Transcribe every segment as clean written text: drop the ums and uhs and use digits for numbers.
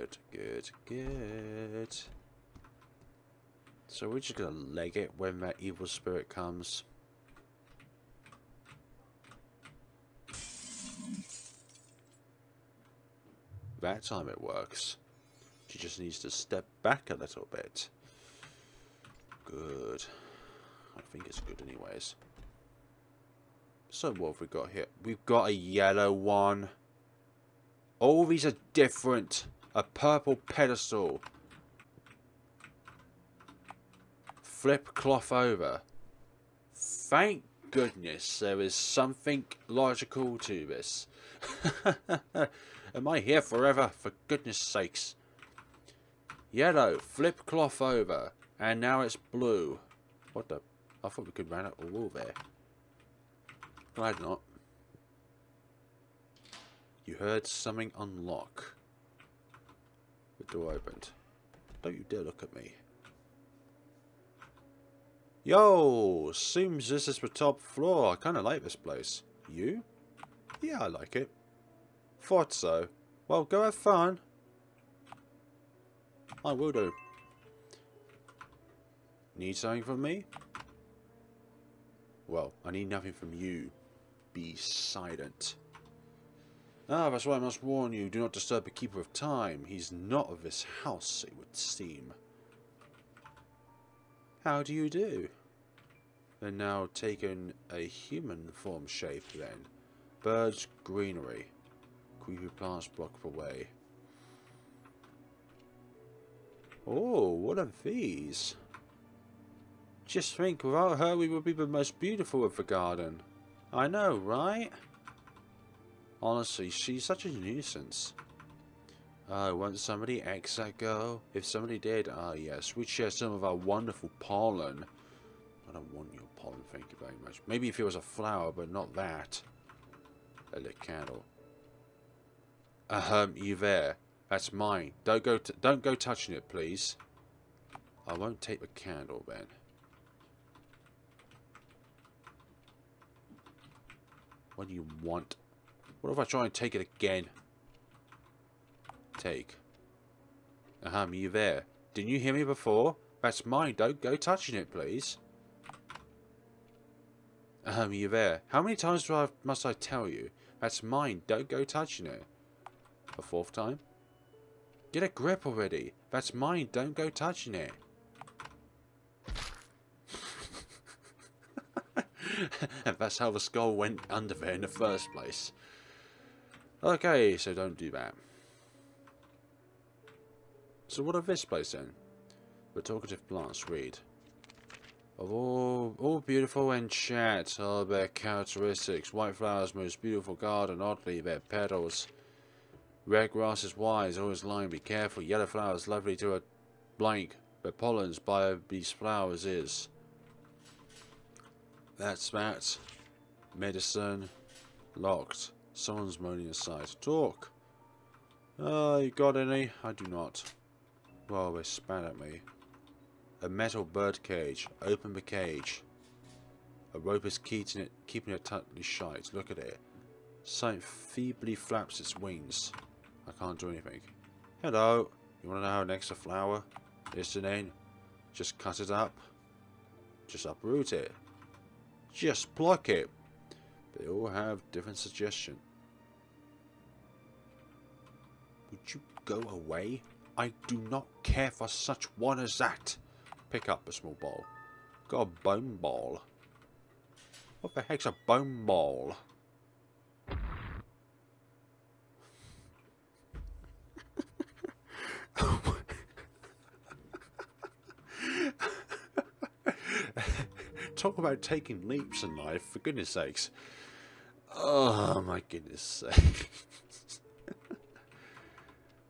Good, good, good. So we're just gonna leg it when that evil spirit comes. That time it works. She just needs to step back a little bit. Good. I think it's good anyways. So what have we got here? We've got a yellow one. All these are different. A purple pedestal. Flip cloth over. Thank goodness there is something logical to this. Am I here forever? For goodness sakes. Yellow. Flip cloth over. And now it's blue. What the? I thought we could run up a wall there. Glad not. You heard something unlock. The door opened. Don't you dare look at me. Yo! Seems this is the top floor. I kinda like this place. You? Yeah, I like it. Thought so. Well, go have fun. I will do. Need something from me? Well, I need nothing from you. Be silent. Ah, that's why I must warn you. Do not disturb the Keeper of Time. He's not of this house, it would seem. How do you do? They're now taken a human form shape then. Birds, greenery. Creepy plants block the way. Oh, what are these? Just think, without her we would be the most beautiful of the garden. I know, right? Honestly, she's such a nuisance. Won't somebody X that girl? If somebody did, yes, we'd share some of our wonderful pollen. I don't want your pollen, thank you very much. Maybe if it was a flower, but not that. A lit candle. You there. That's mine. Don't go touching it, please. I won't take the candle then. What do you want? What if I try and take it again? Take. You there. Didn't you hear me before? That's mine. Don't go touching it, please. You there. How many times must I tell you? That's mine. Don't go touching it. A fourth time? Get a grip already. That's mine. Don't go touching it. And that's how the skull went under there in the first place. Okay, so don't do that. So what of this place then? The talkative plants read. Of all beautiful and chat are their characteristics. White flowers, most beautiful garden, oddly their petals. Red grass is wise, always lying, be careful. Yellow flowers, lovely to a blank. The pollens by these flowers is. That's that. Medicine. Locked. Someone's moaning aside. Talk. You got any? I do not. Well, they spat at me. A metal bird cage. Open the cage. A rope is keeping it tightly shut. Look at it. Something feebly flaps its wings. I can't do anything. Hello. You want to know how it makes a flower? Listening. Just cut it up. Just uproot it. Just pluck it. They all have different suggestions. Would you go away? I do not care for such one as that. Pick up a small ball. Got a bone ball. What the heck's a bone ball? Talk about taking leaps in life, for goodness sakes. Oh my goodness sakes.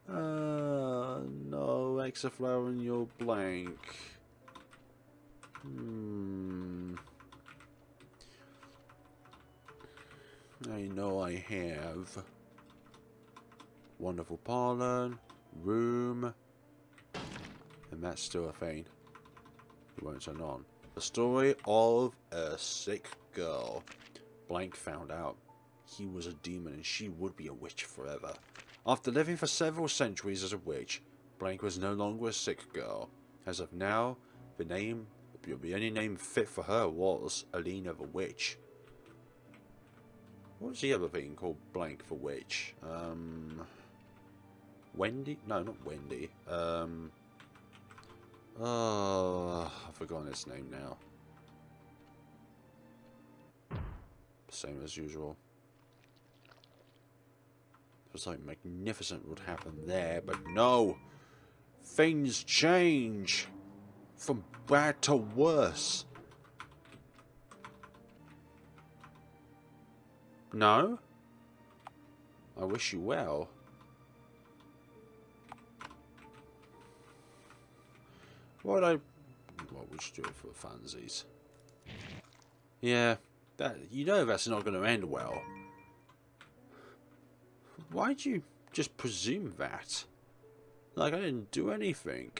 No, extra flower in your blank. I know I have. Wonderful pollen, room, and that's still a thing. It won't turn on. The story of a sick girl. Blank found out he was a demon and she would be a witch forever. After living for several centuries as a witch, Blank was no longer a sick girl. As of now, the only name fit for her was Alina the Witch. What's the other thing called Blank for Witch? Wendy? No, not Wendy. Oh, I've forgotten its name now. Same as usual. It was like magnificent would happen there, but no! Things change! From bad to worse. No? I wish you well. Well, we should do it for the funsies. Yeah, you know that's not going to end well. Why'd you just presume that? Like, I didn't do anything.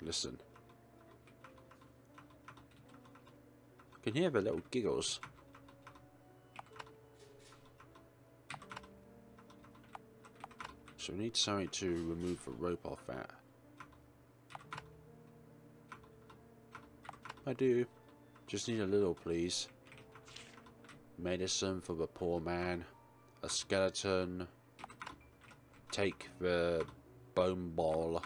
Listen. I can hear the little giggles. So we need something to remove the rope off that. I do. Just need a little, please. Medicine for the poor man. A skeleton. Take the bone ball.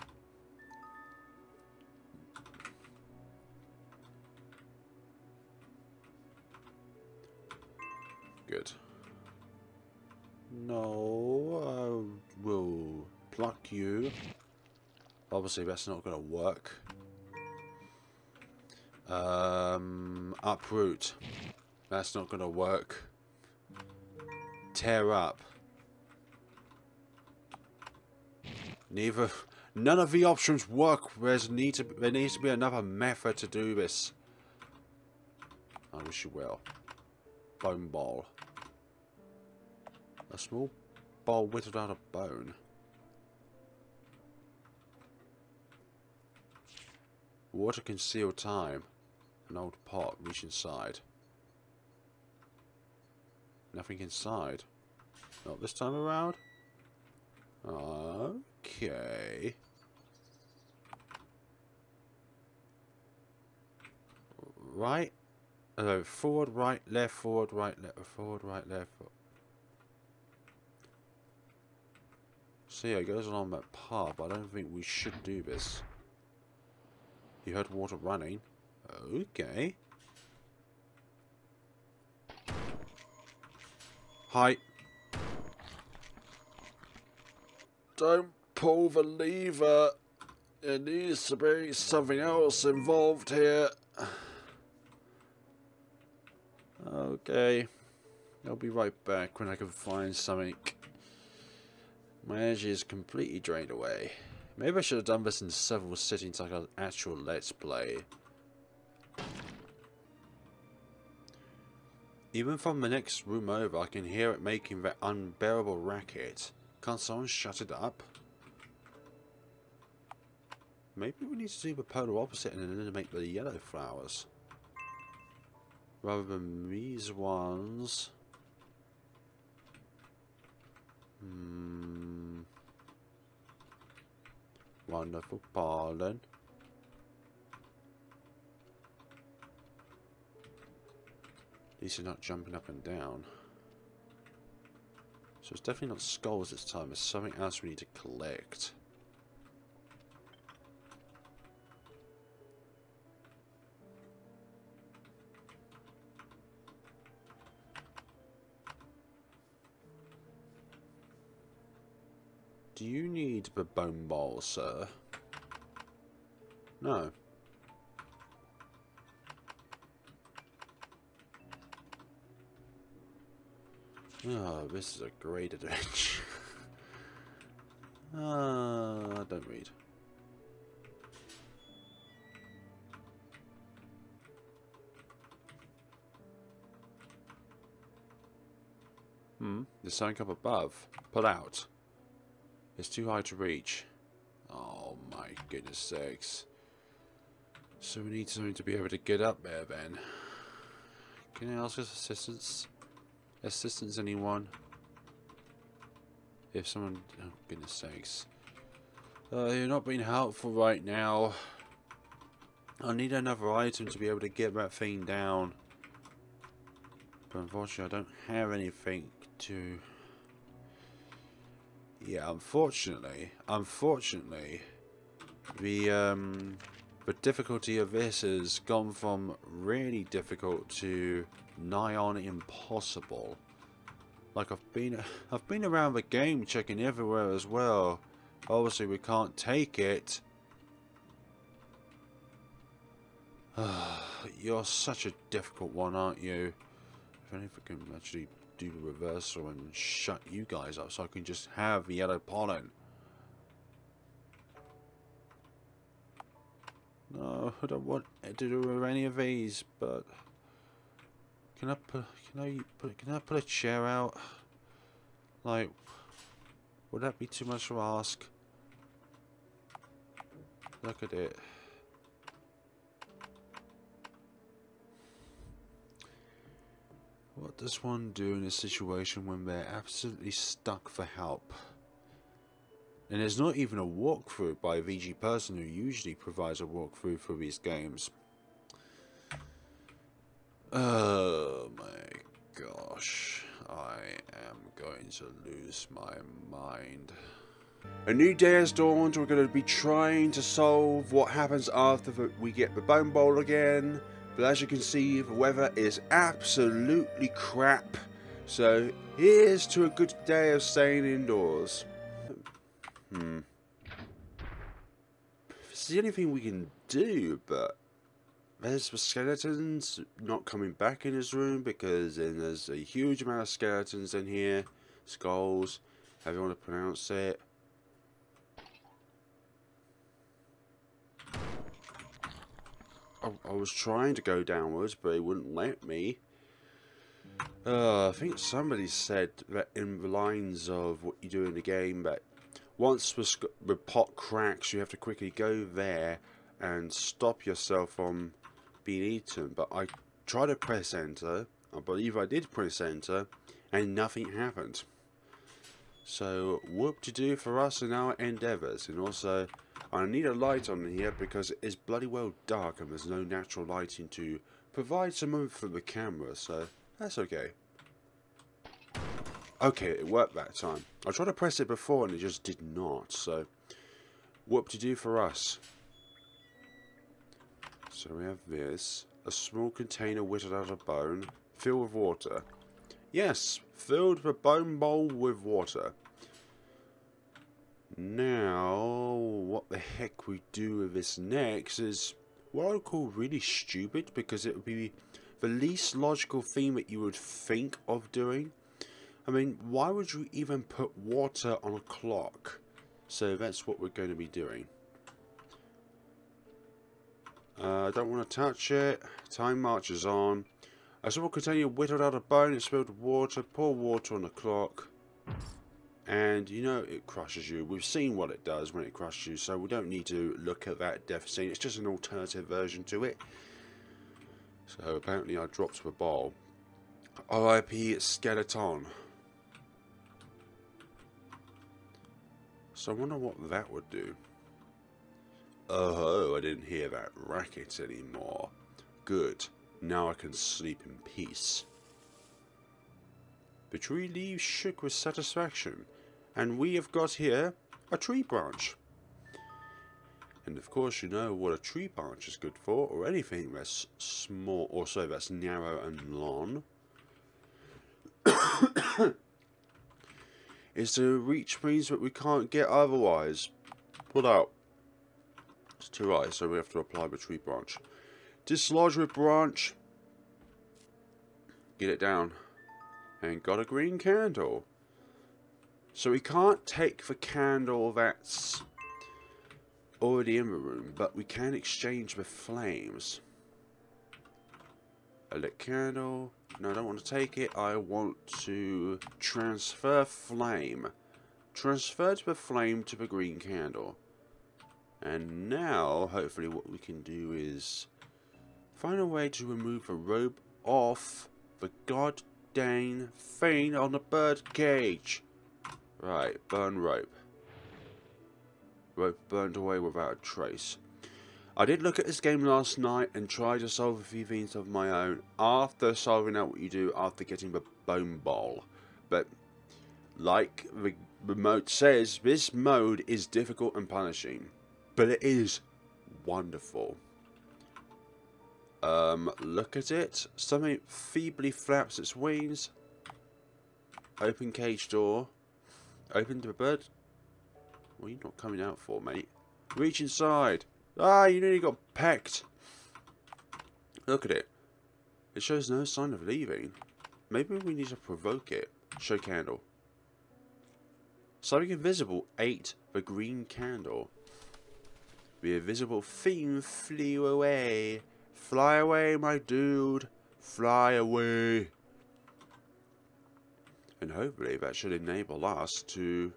Good. No, I will pluck you. Obviously, that's not going to work. Uproot. That's not going to work. Tear up. None of the options work. There needs to be another method to do this. I wish you well. Bone ball. A small bowl whittled out of bone. Water can seal time. An old pot. Reach inside. Nothing inside. Not this time around. Okay. Right. Forward, right, left, forward, right, left, forward, right, left. See, it goes along that path. I don't think we should do this. You heard water running. Okay. Hi. Don't pull the lever. There needs to be something else involved here. Okay. I'll be right back when I can find something. My energy is completely drained away. Maybe I should have done this in several sittings like an actual Let's Play. Even from the next room over, I can hear it making that unbearable racket. Can't someone shut it up? Maybe we need to do the polar opposite and eliminate the yellow flowers. Rather than these ones. Wonderful pollen. At least you're not jumping up and down. So it's definitely not skulls this time. It's something else we need to collect. Do you need the bone bowl, sir? No. Oh, this is a great adventure. Don't read. There's something up above. Pull out. It's too high to reach. Oh my goodness sakes. So we need something to be able to get up there then. Can I ask us assistance? Assistance, anyone? If someone... Oh, goodness sakes. You're not being helpful right now. I need another item to be able to get that thing down. But unfortunately, I don't have anything to... Yeah, unfortunately, the difficulty of this has gone from really difficult to nigh on impossible. Like I've been around the game checking everywhere as well. Obviously we can't take it. You're such a difficult one, aren't you? If only if I can actually do the reversal and shut you guys up so I can just have the yellow pollen. No, I don't want to do any of these, but can I put a chair out? Like, would that be too much to ask? Look at it. What does one do in a situation when they're absolutely stuck for help? And there's not even a walkthrough by a VG person who usually provides a walkthrough for these games. Oh my gosh. I am going to lose my mind. A new day has dawned. We're going to be trying to solve what happens after we get the bone bowl again. But as you can see, the weather is absolutely crap. So here's to a good day of staying indoors. This is the only thing we can do, but there's the skeletons not coming back in his room because then there's a huge amount of skeletons in here. Skulls, however you want to pronounce it. I was trying to go downwards, but it wouldn't let me. I think somebody said that in the lines of what you do in the game, that once the pot cracks, you have to quickly go there and stop yourself from being eaten. But I tried to press enter. I believe I did press enter, and nothing happened. So whoop-de-doo for us in our endeavours. And also, I need a light on here because it is bloody well dark and there's no natural lighting to provide some oomph for the camera. So that's okay. Okay, it worked that time. I tried to press it before and it just did not. So whoop-de-doo for us. So we have this. A small container whittled out of bone. Filled with water. Yes, filled the bone bowl with water. Now, what the heck we do with this next is what I would call really stupid, because it would be the least logical thing that you would think of doing. I mean, why would you even put water on a clock? So that's what we're going to be doing. I don't want to touch it. Time marches on. A small container whittled out of bone, it's filled with water. Pour water on the clock. And you know it crushes you. We've seen what it does when it crushes you, so we don't need to look at that death scene. It's just an alternative version to it. So apparently I dropped the ball. R.I.P. Skeleton. So I wonder what that would do. Oh, I didn't hear that racket anymore. Good. Now I can sleep in peace. The tree leaves shook with satisfaction, and we have got here a tree branch. And of course you know what a tree branch is good for, or anything that's small, or so that's narrow and long, is to reach things that we can't get otherwise. Pull out. It's too high, so we have to apply the tree branch. Dislodge with branch. Get it down. And got a green candle. So we can't take the candle that's already in the room, but we can exchange the flames. A lit candle. No, I don't want to take it. I want to transfer flame. Transfer the flame to the green candle. And now, hopefully what we can do is find a way to remove the rope off the god dang thing on the bird cage. Right, burn rope. Rope burned away without a trace. I did look at this game last night and try to solve a few things of my own after solving out what you do after getting the bone bowl. But, like the remote says, this mode is difficult and punishing. But it is wonderful. Look at it. Something feebly flaps its wings. Open cage door. Open the bird. What are you not coming out for, mate? Reach inside. Ah, you nearly got pecked. Look at it. It shows no sign of leaving. Maybe we need to provoke it. Show candle. Something invisible ate the green candle. The invisible theme flew away. Fly away, my dude. Fly away. And hopefully that should enable us to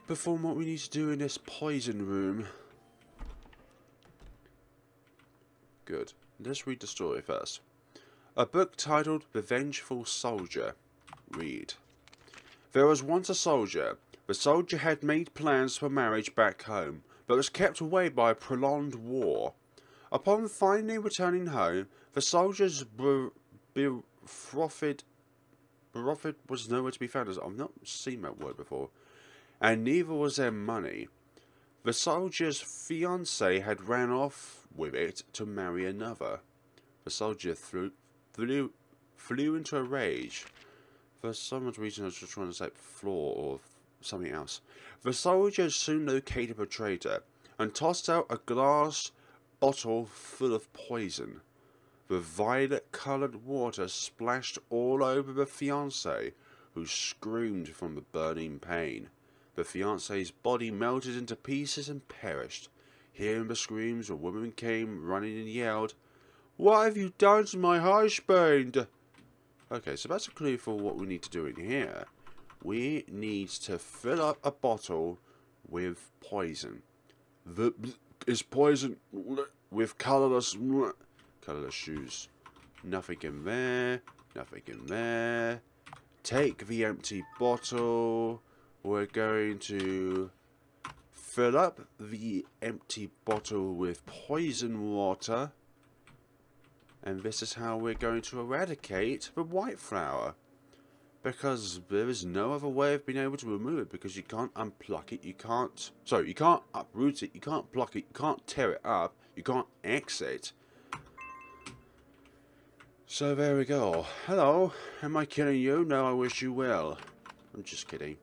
perform what we need to do in this poison room. Good. Let's read the story first. A book titled The Vengeful Soldier. Read. There was once a soldier. The soldier had made plans for marriage back home, but was kept away by a prolonged war. Upon finally returning home, the soldier's betrothed was nowhere to be found. I've not seen that word before. And neither was their money. The soldier's fiancée had ran off with it to marry another. The soldier flew into a rage. For some odd reason I was just trying to say floor or something else. The soldier soon located the traitor and tossed out a glass bottle full of poison. The violet-coloured water splashed all over the fiancée, who screamed from the burning pain. The fiancée's body melted into pieces and perished. Hearing the screams, a woman came running and yelled, "What have you done to my husband?" Okay, so that's a clue for what we need to do in here. We need to fill up a bottle with poison. Is poison with colourless shoes. Nothing in there. Nothing in there. Take the empty bottle. We're going to fill up the empty bottle with poison water. And this is how we're going to eradicate the white flower. Because there is no other way of being able to remove it, because you can't unpluck it, you can't uproot it, you can't pluck it, you can't tear it up, you can't exit. So there we go. Hello, am I killing you? No, I wish you well. I'm just kidding.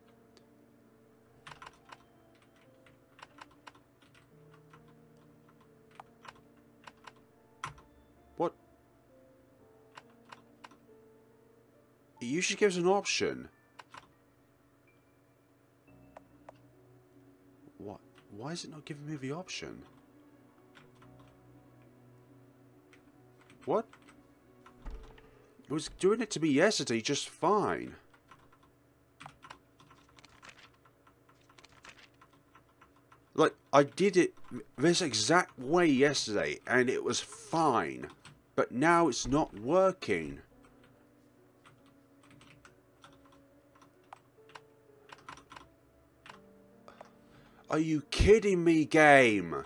What? It usually gives an option. What? Why is it not giving me the option? What? It was doing it to me yesterday just fine. Like, I did it this exact way yesterday and it was fine. But now it's not working. Are you kidding me, game?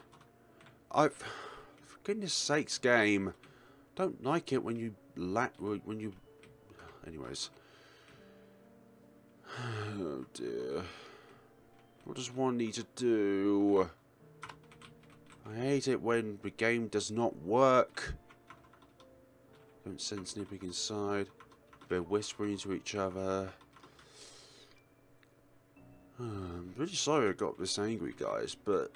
For goodness sakes, game. Don't like it when you anyways. Oh dear. What does one need to do? I hate it when the game does not work. Don't sense anything inside. They're whispering to each other. I'm really sorry I got this angry, guys, but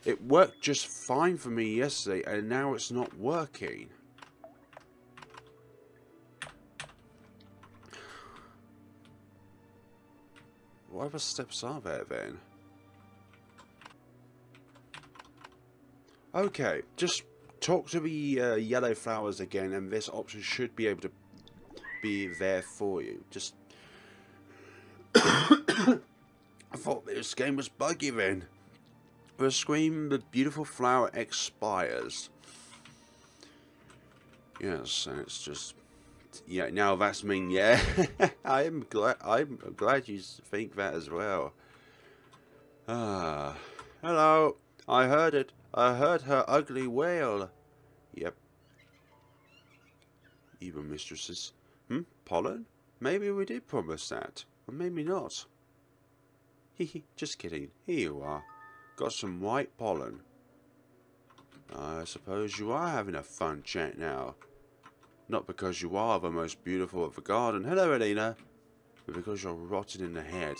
it worked just fine for me yesterday, and now it's not working. What other steps are there, then? Okay, just talk to the yellow flowers again, and this option should be able to be there for you. Just... I thought this game was buggy then. The scream, the beautiful flower expires. Yes, and it's just Yeah, now that's mean. Yeah, I'm glad you think that as well. Ah, hello. I heard it. I heard her ugly wail. Yep. Evil mistresses. Pollen? Maybe we did promise that, or maybe not. Hehe, just kidding. Here you are. Got some white pollen. I suppose you are having a fun chat now. Not because you are the most beautiful of the garden, hello Elena, but because you're rotten in the head.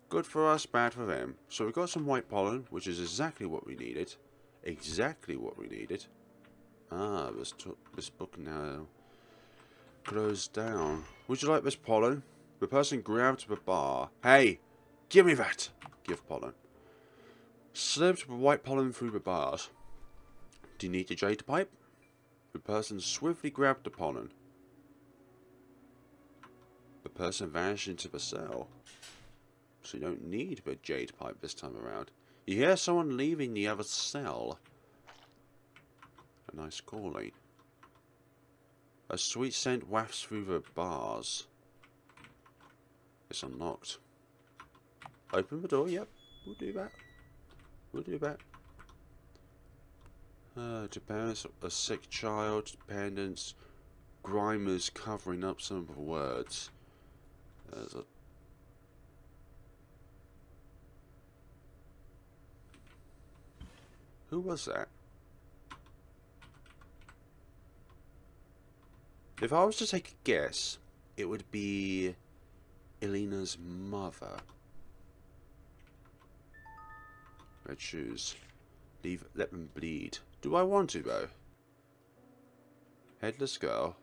Good for us, bad for them. So we got some white pollen, which is exactly what we needed. Exactly what we needed. Ah, this book now closed down. Would you like this pollen? The person grabbed the bar. Hey, give me that! Give pollen. Slipped the white pollen through the bars. Do you need the jade pipe? The person swiftly grabbed the pollen. The person vanished into the cell. So you don't need the jade pipe this time around. You hear someone leaving the other cell. A nice calling. A sweet scent wafts through the bars. It's unlocked. Open the door, yep. We'll do that. We'll do that. To parents, a sick child, dependents, Grimers covering up some of the words. There's a... Who was that? If I was to take a guess, it would be Elena's mother. Red shoes. Let them bleed. Do I want to, though? Headless girl.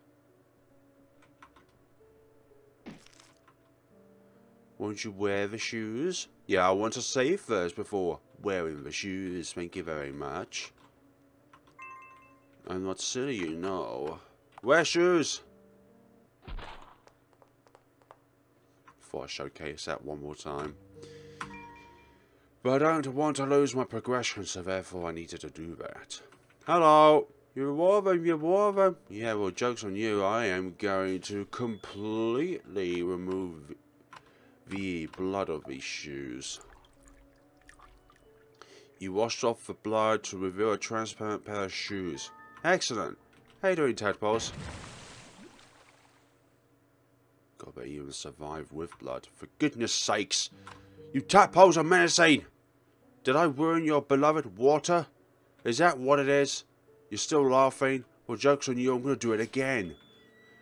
Won't you wear the shoes? Yeah, I want to save first before wearing the shoes. Thank you very much. I'm not silly, you know. Wear shoes! Before I showcase that one more time. But I don't want to lose my progression, so therefore I needed to do that. Hello! You wore them, you wore them? Yeah, well, joke's on you. I am going to completely remove the blood of these shoes. You washed off the blood to reveal a transparent pair of shoes. Excellent! How you doing, tadpoles? God, they even survive with blood. For goodness sakes! You tadpoles are menacing! Did I ruin your beloved water? Is that what it is? You're still laughing? Well, joke's on you, I'm going to do it again.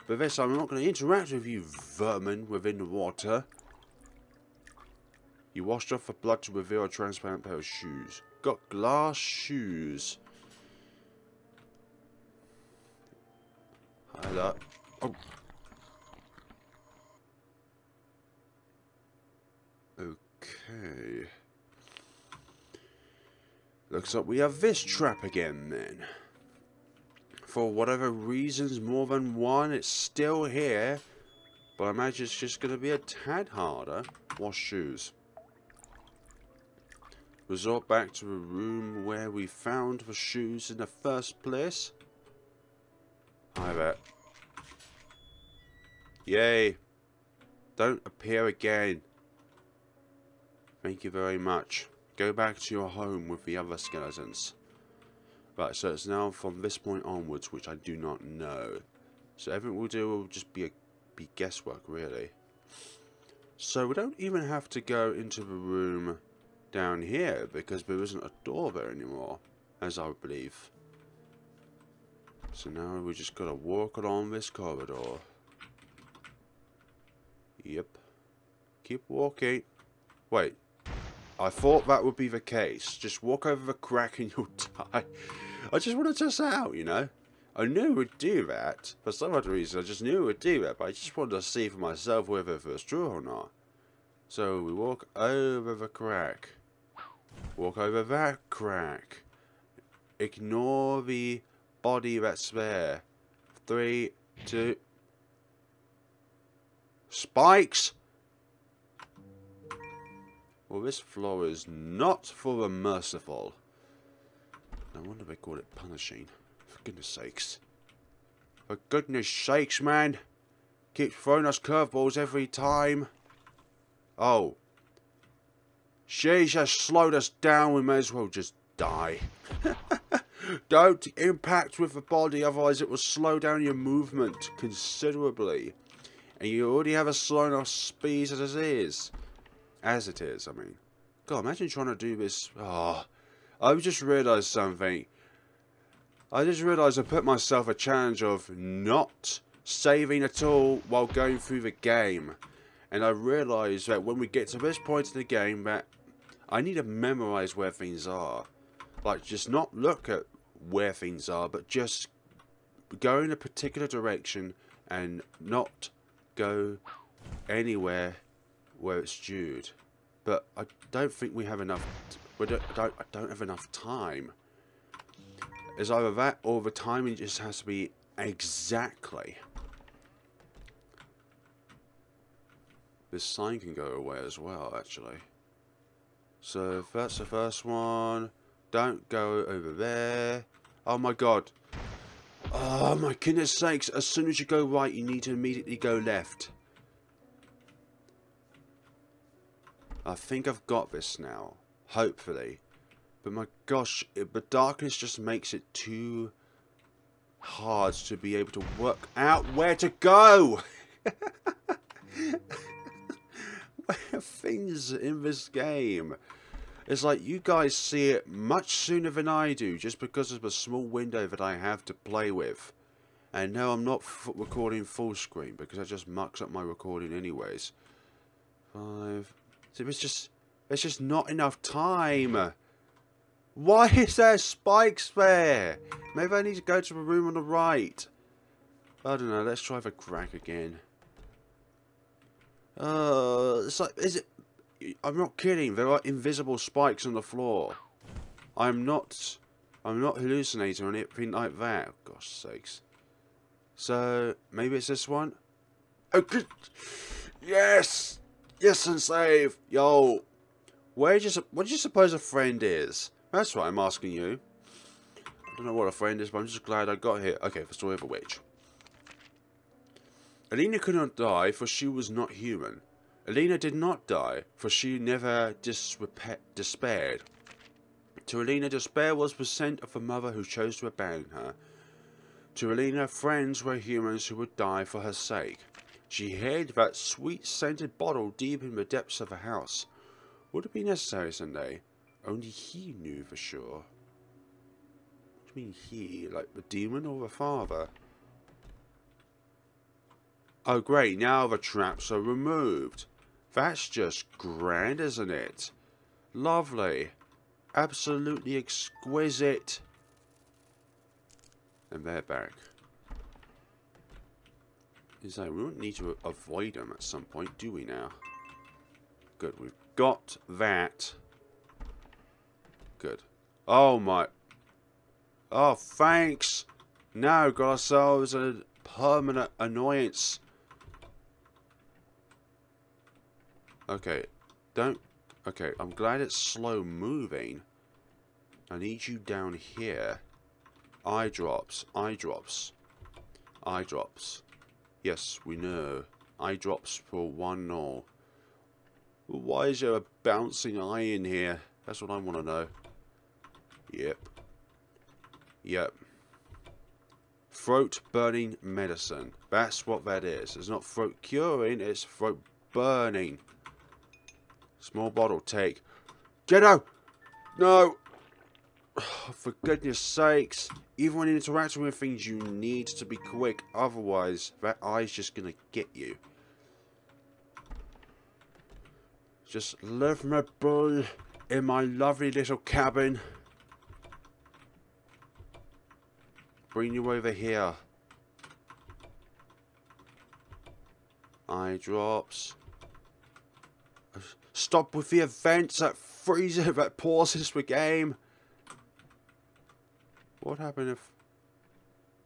But this time I'm not going to interact with you vermin within the water. You washed off the blood to reveal a transparent pair of shoes. Got glass shoes. Hello. Oh. Okay. Looks like we have this trap again then. For whatever reasons, more than one, it's still here. But I imagine it's just going to be a tad harder. Wash shoes. Resort back to the room where we found the shoes in the first place. I bet. Yay. Don't appear again. Thank you very much. Go back to your home with the other skeletons. Right, so it's now from this point onwards, which I do not know. So everything we'll do will just be guesswork, really. So we don't even have to go into the room down here, because there isn't a door there anymore, as I believe. So now we just gotta walk along this corridor. Yep. Keep walking. Wait. I thought that would be the case. Just walk over the crack and you'll die. I just want to test that out, you know. I knew it would do that. For some other reason, I just knew it would do that. But I just wanted to see for myself whether it was true or not. So we walk over the crack. Walk over that crack. Ignore the body that's there. 3, 2... Spikes! Well, this floor is not for the merciful. No wonder they call it punishing. For goodness sakes. For goodness sakes, man. Keep throwing us curveballs every time. Oh. She's just slowed us down. We may as well just die. Don't impact with the body, otherwise it will slow down your movement considerably. And you already have a slow enough speed as it is. As it is, I mean. God, imagine trying to do this. Oh, I've just realised something. I just realised I put myself a challenge of not saving at all while going through the game. And I realised that when we get to this point in the game that I need to memorise where things are. Like, just not look at where things are, but just go in a particular direction and not go anywhere where it's due. But I don't think we have enough. I don't have enough time. It's either that or the timing just has to be exactly. This sign can go away as well, actually. So if that's the first one, don't go over there. Oh my god. Oh my goodness sakes, as soon as you go right, you need to immediately go left. I think I've got this now, hopefully. But my gosh, the darkness just makes it too hard to be able to work out where to go. Things in this game. It's like you guys see it much sooner than I do, just because of the small window that I have to play with. And no, I'm not recording full screen because that just mucks up my recording anyways. 5. So there's just not enough time. Why is there spikes there? Maybe I need to go to the room on the right. I don't know. Let's try the crack again. It's like, is it? I'm not kidding. There are invisible spikes on the floor. I'm not hallucinating or anything like that. Oh, gosh sakes. So maybe it's this one. Oh, good. Yes, yes, and save. Yo, what do you suppose a friend is? That's what I'm asking you. I don't know what a friend is, but I'm just glad I got here. Okay, the story of a witch. Alina could not die, for she was not human. Alina did not die, for she never despaired. To Alina, despair was the scent of a mother who chose to abandon her. To Alina, friends were humans who would die for her sake. She hid that sweet-scented bottle deep in the depths of the house. Would it be necessary someday? Only he knew for sure. What do you mean he? Like the demon or the father? Oh great, now the traps are removed. That's just grand, isn't it? Lovely. Absolutely exquisite. And they're back. Is that we won't need to avoid them at some point, do we now? Good, we've got that. Good. Oh my. Oh, thanks. Now got ourselves a permanent annoyance. Okay, don't... Okay, I'm glad it's slow moving. I need you down here. Eye drops, eye drops. Eye drops. Yes, we know. Eye drops for 1-0. Why is there a bouncing eye in here? That's what I want to know. Yep. Yep. Throat burning medicine. That's what that is. It's not throat curing, it's throat burning. Small bottle, take. Jeddo! No! For goodness sakes. Even when interacting with things, you need to be quick. Otherwise, that eye's just going to get you. Just leave me be in my lovely little cabin. Bring you over here. Eye drops. Stop with the events that freezes, that pauses the game. What happened if...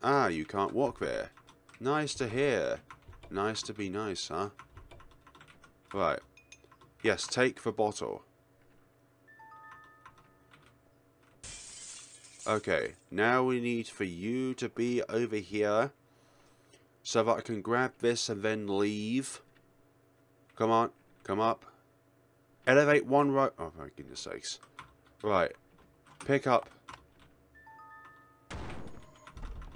Ah, you can't walk there. Nice to hear. Nice to be nice, huh? Right. Yes, take the bottle. Okay, now we need for you to be over here. so that I can grab this and then leave. Come on, come up. Elevate one rope. Oh, my goodness sakes. Right. Pick up.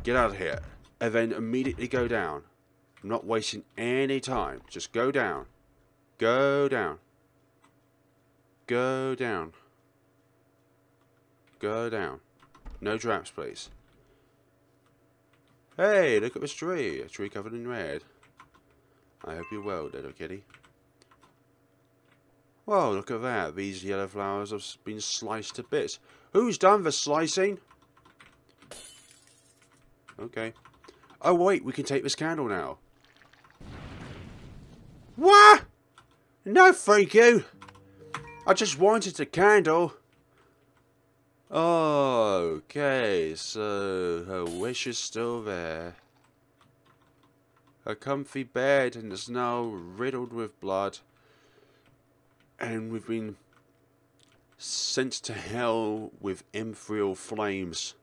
Get out of here. And then immediately go down. I'm not wasting any time. Just go down. Go down. Go down. Go down. No traps, please. Hey, look at this tree. A tree covered in red. I hope you're well, little kitty. Whoa, look at that. These yellow flowers have been sliced to bits. Who's done the slicing? Okay. Oh, wait, we can take this candle now. What? No, thank you. I just wanted a candle. Okay, so her wish is still there. Her comfy bed and is now riddled with blood. And we've been sent to hell with ethereal flames.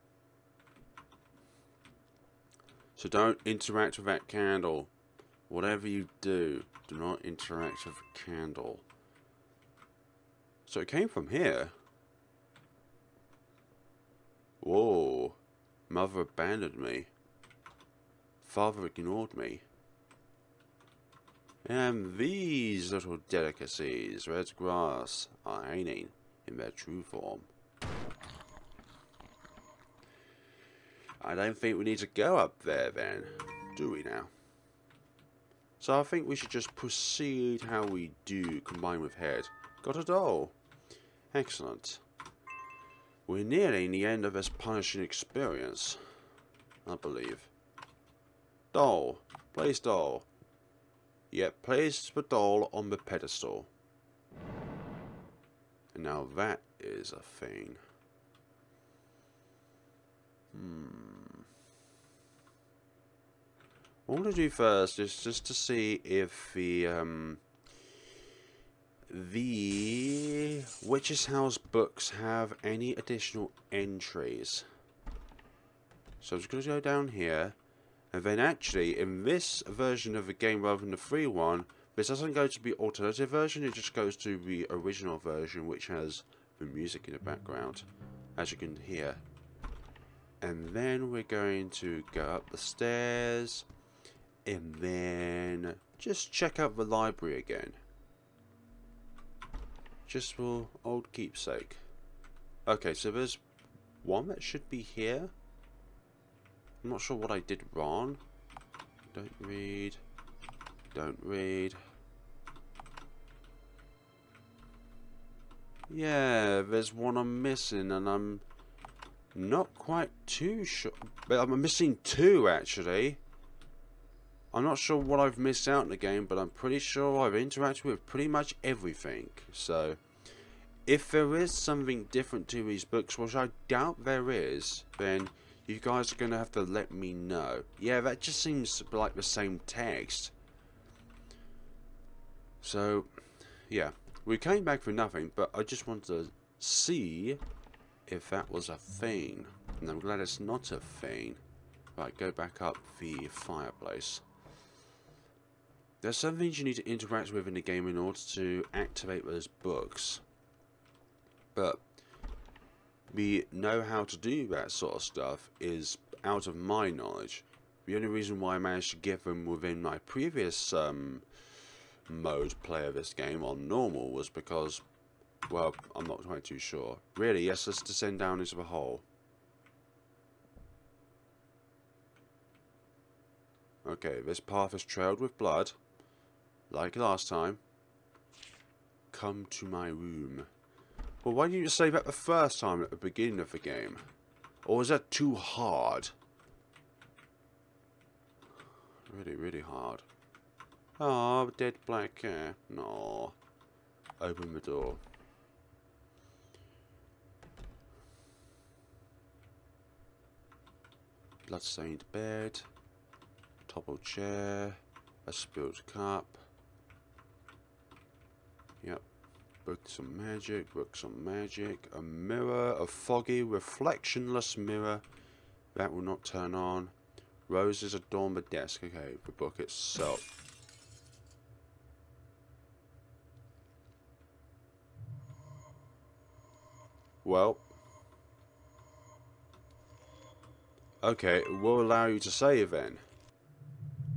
So don't interact with that candle. Whatever you do, do not interact with the candle. So it came from here. Whoa. Mother abandoned me. Father ignored me. And these little delicacies, red grass, are hanging in their true form. I don't think we need to go up there then, do we now? So I think we should just proceed how we do, combine with head. Got a doll. Excellent. We're nearing the end of this punishing experience, I believe. Doll. Place doll. Yep, place the doll on the pedestal. And now that is a thing. What I'm going to do first is just to see if the Witch's House books have any additional entries. So I'm just going to go down here. And then actually, in this version of the game rather than the free one, this doesn't go to the alternative version, it just goes to the original version, which has the music in the background, as you can hear. And then we're going to go up the stairs, and then just check out the library again. Just for old keepsake. Okay, so there's one that should be here. I'm not sure what I did wrong. Don't read. Don't read. Yeah, there's one I'm missing, and I'm not quite too sure. But I'm missing two, actually. I'm not sure what I've missed out in the game, but I'm pretty sure I've interacted with pretty much everything. So, if there is something different to these books, which I doubt there is, then you guys are going to have to let me know. Yeah, that just seems like the same text. So, yeah. We came back for nothing, but I just wanted to see if that was a thing. And I'm glad it's not a thing. Right, go back up the fireplace. There's some things you need to interact with in the game in order to activate those books. But we know how to do that sort of stuff is out of my knowledge. The only reason why I managed to get them within my previous mode play of this game on normal was because, well, I'm not quite too sure. Really, yes, let's descend down into the hole. Okay, this path is trailed with blood, like last time. Come to my room. Well, why didn't you say that the first time at the beginning of the game? Or was that too hard? Really, really hard. Oh, dead black cat. No. Open the door. Bloodstained bed. Toppled chair. A spilled cup. Yep. Books on magic. Books on magic. A mirror. A foggy, reflectionless mirror. That will not turn on. Roses adorn the desk. Okay, the book itself. Well. Okay, it will allow you to save then.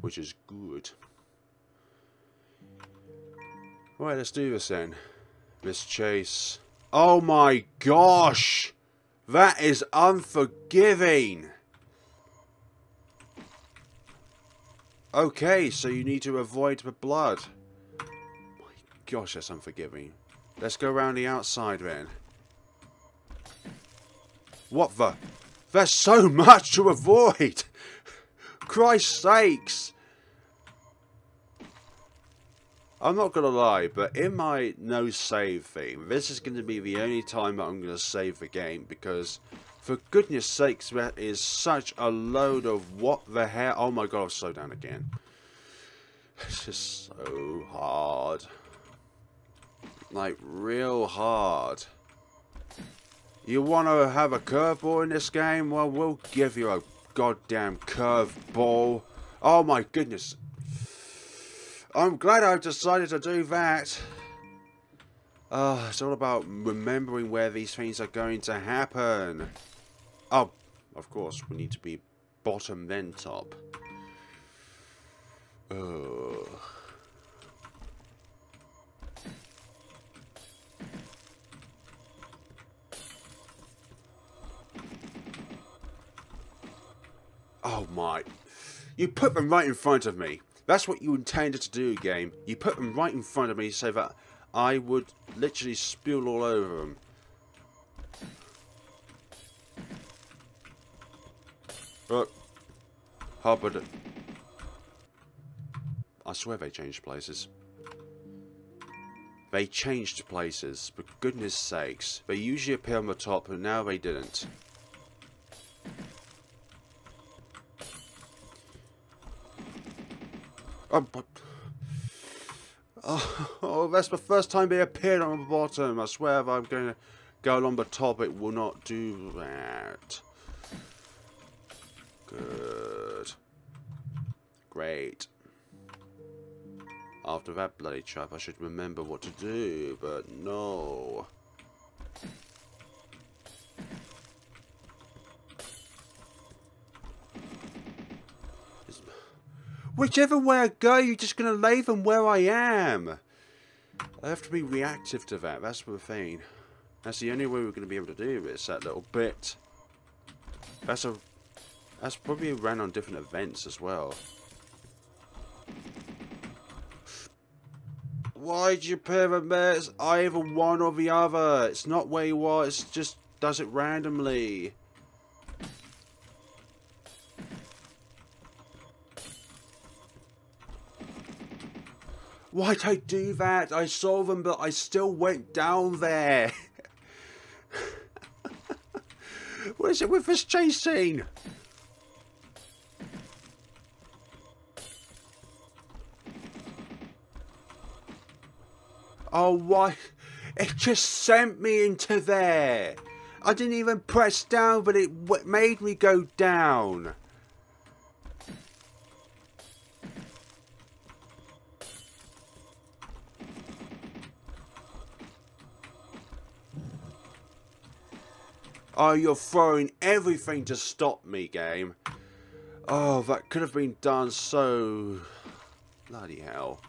Which is good. Right, let's do this then. Miss Chase. Oh my gosh! That is unforgiving! Okay, so you need to avoid the blood. My gosh, that's unforgiving. Let's go around the outside then. What the? There's so much to avoid! Christ's sakes! I'm not gonna lie, but in my no save theme, this is going to be the only time that I'm going to save the game, because for goodness sakes, that is such a load of what the hell. Oh my god, I'll slow down again. It's just so hard. Like, real hard. You want to have a curveball in this game? Well, we'll give you a goddamn curveball. Oh my goodness. I'm glad I've decided to do that. It's all about remembering where these things are going to happen. Oh, of course, we need to be bottom then top. Ugh. Oh my. You put them right in front of me. That's what you intended to do, game. You put them right in front of me so that I would literally spill all over them. Look. Hubbard. I swear they changed places. They changed places, for goodness sakes. They usually appear on the top, and now they didn't. Oh, that's the first time they appeared on the bottom. I swear if I'm going to go along the top, it will not do that. Good. Great. After that bloody trap, I should remember what to do, but no. Whichever way I go, you're just going to lay them where I am. I have to be reactive to that. That's the thing. That's the only way we're going to be able to do this. That little bit. That's probably ran on different events as well. Why'd you pair them there? It's either one or the other. It's not where you are. It just does it randomly. Why'd I do that? I saw them, but I still went down there. What is it with this chase scene? Oh, why? It just sent me into there. I didn't even press down, but it made me go down. Oh, you're throwing everything to stop me, game. Oh, that could have been done so... Bloody hell.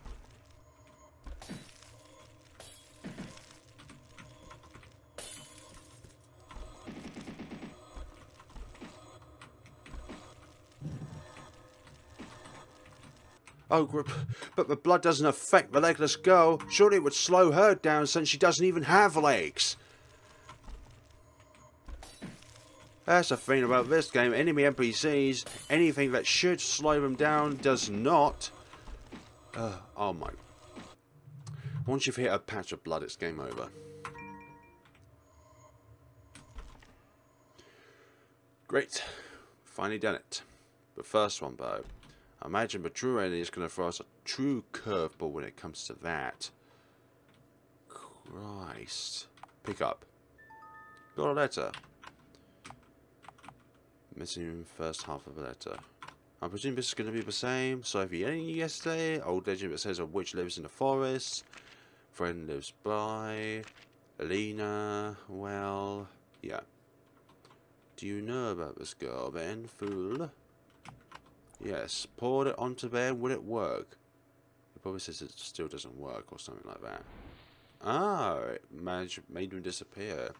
Oh, but the blood doesn't affect the legless girl. Surely it would slow her down since she doesn't even have legs. That's the thing about this game. Enemy NPCs, anything that should slow them down does not. Oh my. Once you've hit a patch of blood, it's game over. Great. Finally done it. The first one, though. I imagine the true enemy is going to throw us a true curveball when it comes to that. Christ. Pick up. Got a letter. Missing the first half of the letter. I presume this is going to be the same. So if you ended yesterday, old legend that says a witch lives in the forest. Friend lives by. Alina, well, yeah. Do you know about this girl then, fool? Yes, poured it onto there, will it work? It probably says it still doesn't work or something like that. Ah, it made them disappear.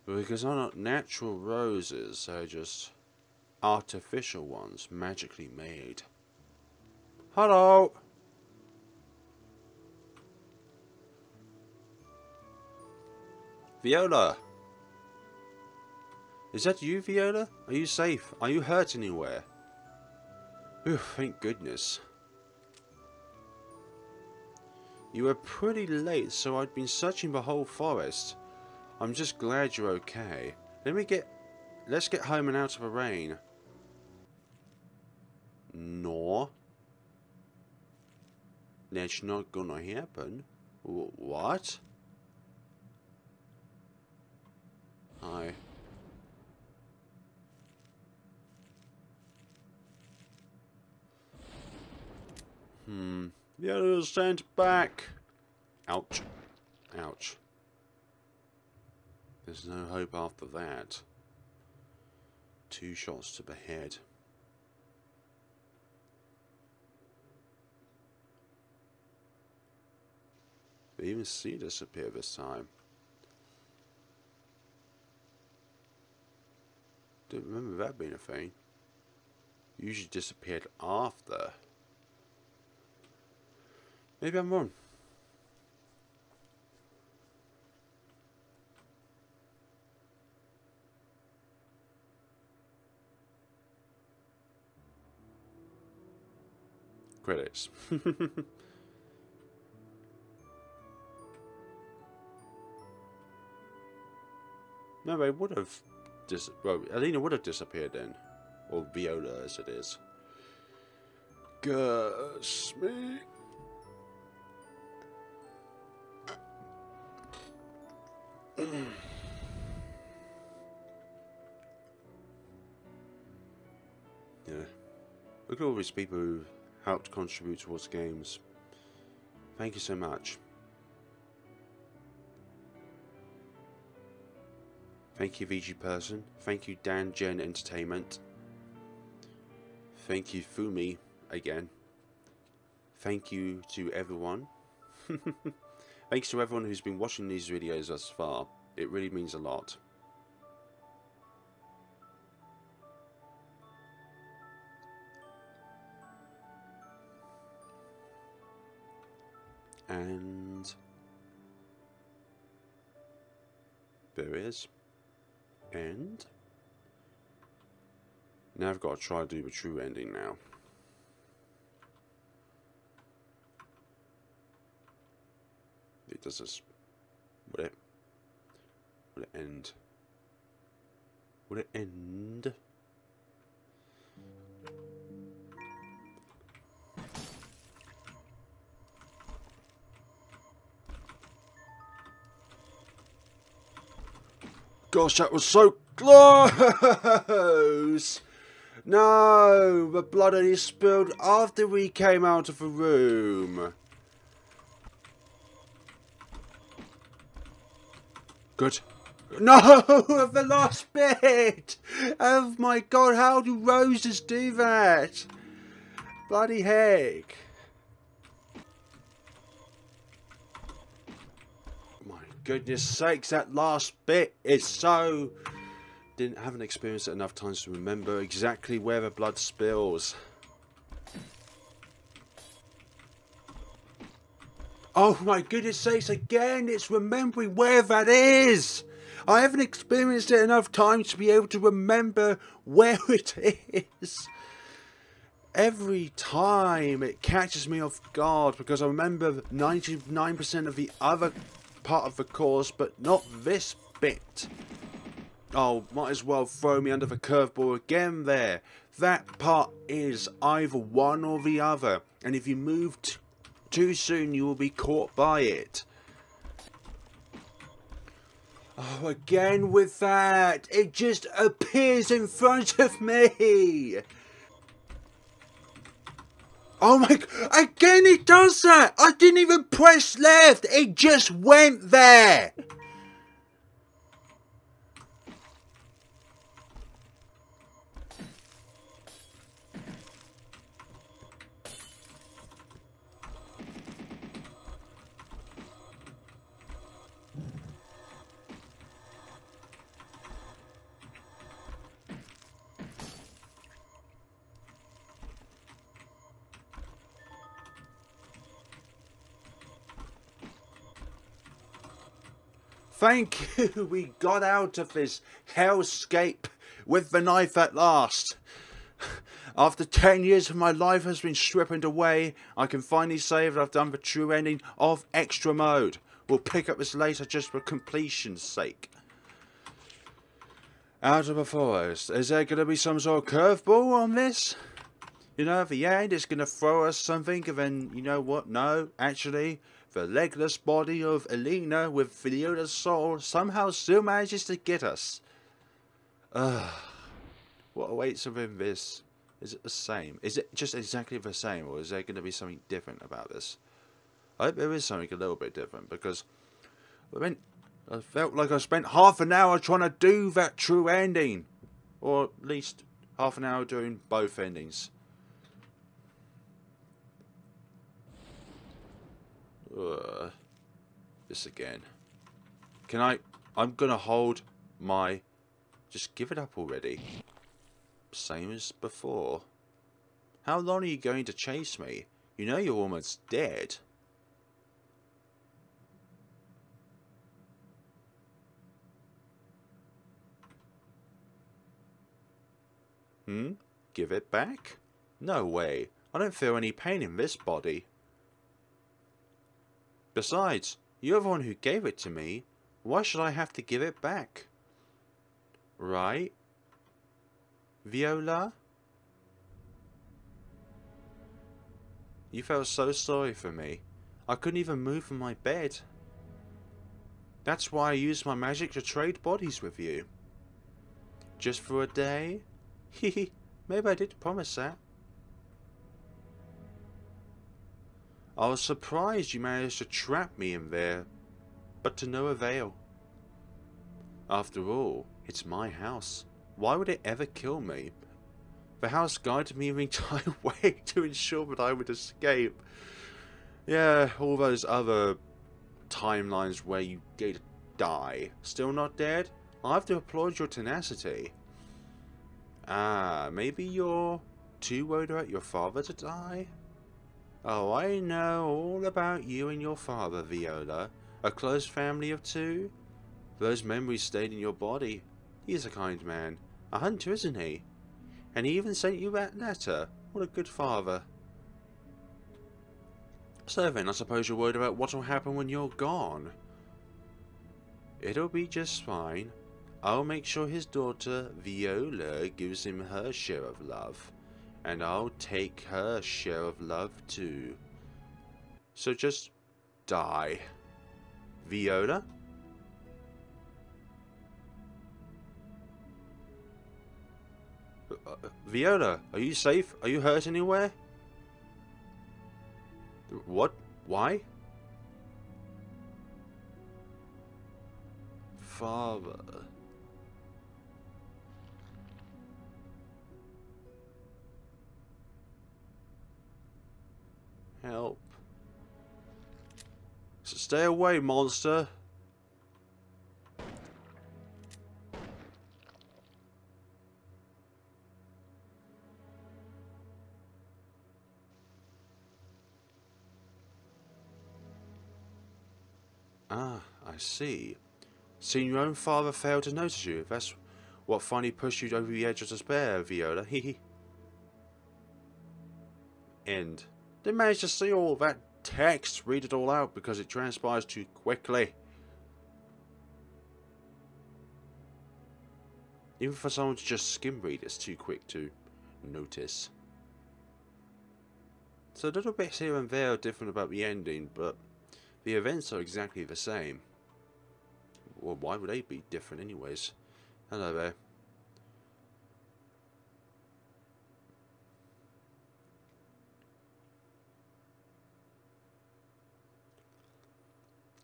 But because they're not natural roses, they're just artificial ones, magically made. Hello! Viola! Is that you, Viola? Are you safe? Are you hurt anywhere? Ooh, thank goodness. You were pretty late, so I'd been searching the whole forest. I'm just glad you're okay. Let's get home and out of the rain. No. That's not gonna happen. What? Hi. The others sent back. Ouch. Ouch. There's no hope after that. 2 shots to the head. They even see disappear this time. Don't remember that being a thing. Usually disappeared after. Maybe I'm wrong. Credits. No, they would have. Well, Alina would have disappeared then, or Viola, as it is. Curse me. Yeah. Look at all these people who helped contribute towards games. Thank you so much. Thank you, VG Person. Thank you, DANGEN Entertainment. Thank you, Fummy, again. Thank you to everyone. Thanks to everyone who's been watching these videos thus far. It really means a lot. And there is. And now I've got to try to do the true ending now. It does this. Will it end? Will it end? Gosh, that was so close! No, the blood only spilled after we came out of the room. Good. No, the last bit! Oh my god, how do roses do that? Bloody heck. Goodness sakes, that last bit is so... haven't experienced it enough times to remember exactly where the blood spills. Oh my goodness sakes, again, it's remembering where that is. I haven't experienced it enough times to be able to remember where it is. Every time it catches me off guard because I remember 99% of the other part of the course, but not this bit. Oh, might as well throw me under the curveball again there. That part is either one or the other, and if you move too soon you will be caught by it. Oh, again with that. It just appears in front of me. Oh my... Again it does that! I didn't even press left! It just went there! Thank you, we got out of this hellscape with the knife at last. After 10 years of my life has been stripped away, I can finally say that I've done the true ending of Extra Mode. We'll pick up this later just for completion's sake. Out of the forest. Is there going to be some sort of curveball on this? You know, at the end it's going to throw us something and then, you know what, no, actually... The legless body of Elena with Viola's soul somehow still manages to get us. What awaits within this? Is it the same? Is it just exactly the same, or is there going to be something different about this? I hope there is something a little bit different, because I felt like I spent half an hour trying to do that true ending. Or at least half an hour doing both endings. This again. I'm gonna hold my... Just give it up already. Same as before. How long are you going to chase me? You know you're almost dead. Give it back? No way. I don't feel any pain in this body. Besides, you're the one who gave it to me. Why should I have to give it back? Right? Viola? You felt so sorry for me. I couldn't even move from my bed. That's why I used my magic to trade bodies with you. Just for a day? Hehe, maybe I did promise that. I was surprised you managed to trap me in there, but to no avail. After all, it's my house. Why would it ever kill me? The house guided me the entire way to ensure that I would escape. Yeah, all those other timelines where you did die. Still not dead? I have to applaud your tenacity. Ah, maybe you're too worried about your father to die? Oh, I know all about you and your father, Viola. A close family of two. Those memories stayed in your body. He's a kind man. A hunter, isn't he? And he even sent you that letter. What a good father. So then, I suppose you're worried about what will happen when you're gone. It'll be just fine. I'll make sure his daughter, Viola, gives him her share of love. And I'll take her share of love too. So just die. Viola? Viola, are you safe? Are you hurt anywhere? What? Why? Father. Help. Stay away, monster. Ah, I see. Seeing your own father fail to notice you. That's what finally pushed you over the edge of despair, Viola. Hehe. End. Didn't manage to see all that text, read it all out because it transpires too quickly. Even for someone to just skim read, it's too quick to notice. So a little bit here and there are different about the ending, but the events are exactly the same. Well, why would they be different anyways? Hello there.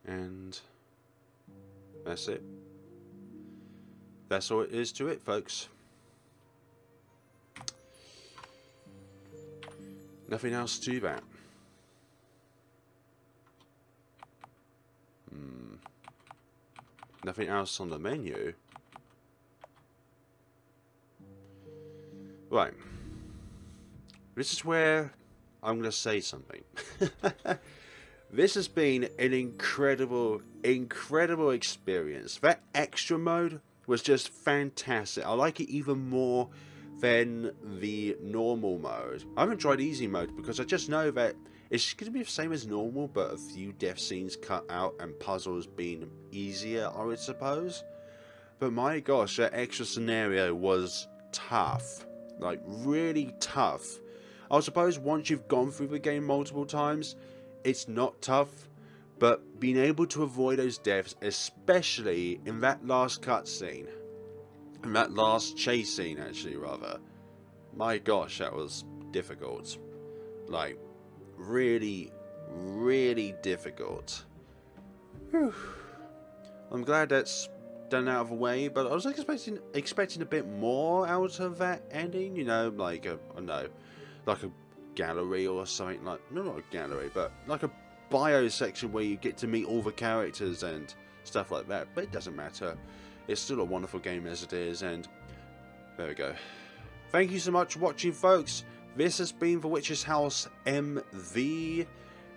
And that's it. That's all it is to it, folks. Nothing else to that. Nothing else on the menu. Right. This is where I'm going to say something. This has been an incredible experience. That extra mode was just fantastic. I like it even more than the normal mode. I haven't tried easy mode because I just know that it's going to be the same as normal, but a few death scenes cut out and puzzles being easier, I would suppose. But my gosh, that extra scenario was tough. Like, really tough. I suppose once you've gone through the game multiple times, it's not tough. But being able to avoid those deaths, especially in that last cutscene, in that last chase scene, actually, rather. My gosh, that was difficult. Like, really difficult. Whew. I'm glad that's done out of the way, but I was expecting a bit more out of that ending. You know, like I don't know, like a gallery or something like. No, not a gallery, but like a bio section where you get to meet all the characters and stuff like that. But it doesn't matter. It's still a wonderful game as it is, and there we go. Thank you so much for watching, folks. This has been The Witch's House MV.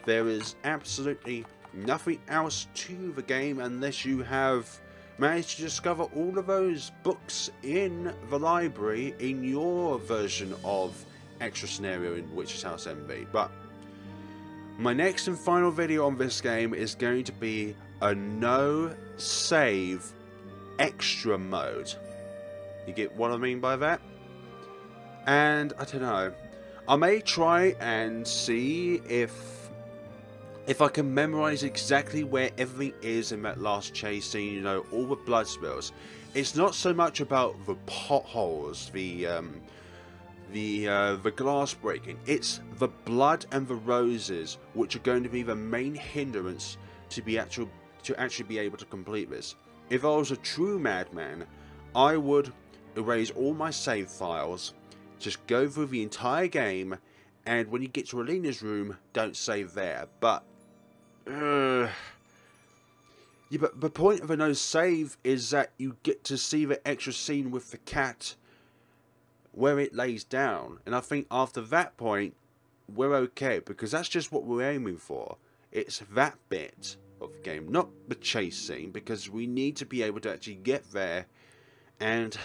There is absolutely nothing else to the game unless you have managed to discover all of those books in the library in your version of extra scenario in Witch's House MV. But my next and final video on this game is going to be a no save extra mode. You get what I mean by that? And I don't know, I may try and see if I can memorize exactly where everything is in that last chase scene, you know, all the blood spills. It's not so much about the potholes, the glass breaking. It's the blood and the roses which are going to be the main hindrance to actually be able to complete this. If I was a true madman, I would erase all my save files, just go through the entire game, and when you get to Alina's room, don't save there. But yeah, but the point of a no save is that you get to see the extra scene with the cat where it lays down, and I think after that point we're okay, because that's just what we're aiming for. It's that bit of the game, not the chase scene, because we need to be able to actually get there. And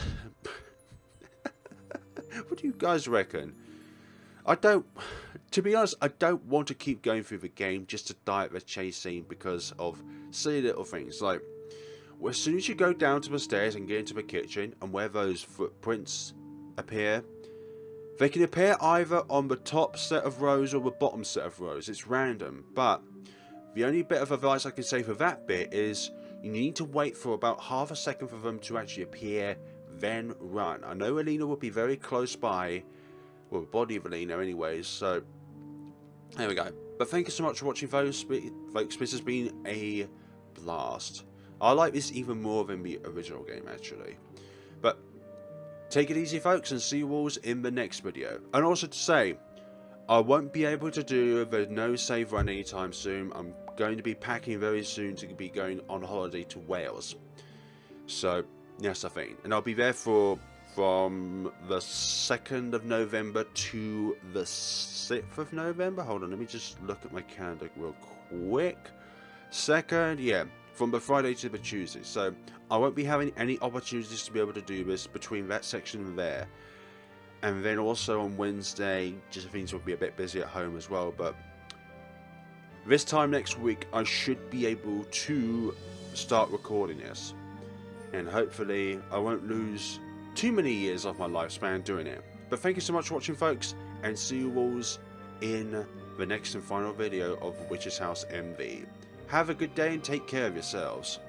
what do you guys reckon? To be honest, I don't want to keep going through the game just to die at the chase scene because of silly little things. Like, well, as soon as you go down to the stairs and get into the kitchen, and where those footprints appear, they can appear either on the top set of rows or the bottom set of rows. It's random, but the only bit of advice I can say for that bit is you need to wait for about half a second for them to actually appear, then run. I know Alina will be very close by, well, the body of Alina anyways, so there we go. But thank you so much for watching, folks. This has been a blast. I like this even more than the original game, actually. But take it easy, folks, and see you all in the next video. And also to say, I won't be able to do the no save run anytime soon. I'm going to be packing very soon to be going on holiday to Wales. So, yes, I think. And I'll be there from the 2nd of November to the 6th of November. Hold on, let me just look at my calendar real quick. 2nd, yeah, from the Friday to the Tuesday. So, I won't be having any opportunities to be able to do this between that section and there. And then also on Wednesday, just things will be a bit busy at home as well. But this time next week, I should be able to start recording this. And hopefully, I won't lose too many years of my lifespan doing it. But thank you so much for watching, folks. And see you all in the next and final video of Witch's House MV. Have a good day and take care of yourselves.